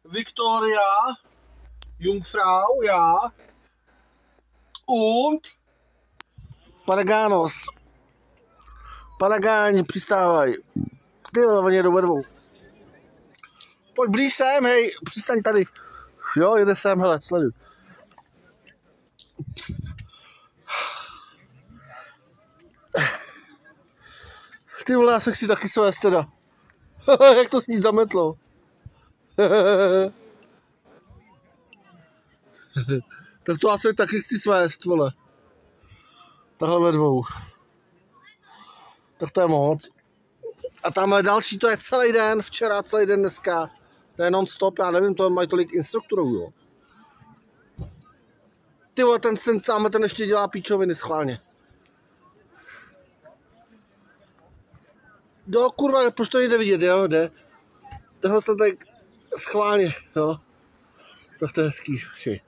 Victoria, Jungfrau, ja. Und Paraganos. Paragáni, přistávaj. Ty oni jedou ve dvou. Pojď blíž sem, hej, přistaň tady. Jo, jede sem, hele, sleduj. Ty vole, já se chci taky svést teda. Jak to s ní zametlo. Tak to já se taky chci svést, vole. Tahle ve dvou. Tak to je moc. A tamhle další, to je celý den, včera, celý den, dneska. To je non-stop, já nevím, to mají tolik instruktorů, jo. Ty vole, ten ještě dělá píčoviny schválně. Jo, kurva, proč to jde vidět, jo, jde. Tenhle ten tak schválně, jo. Tak to je hezký, okay.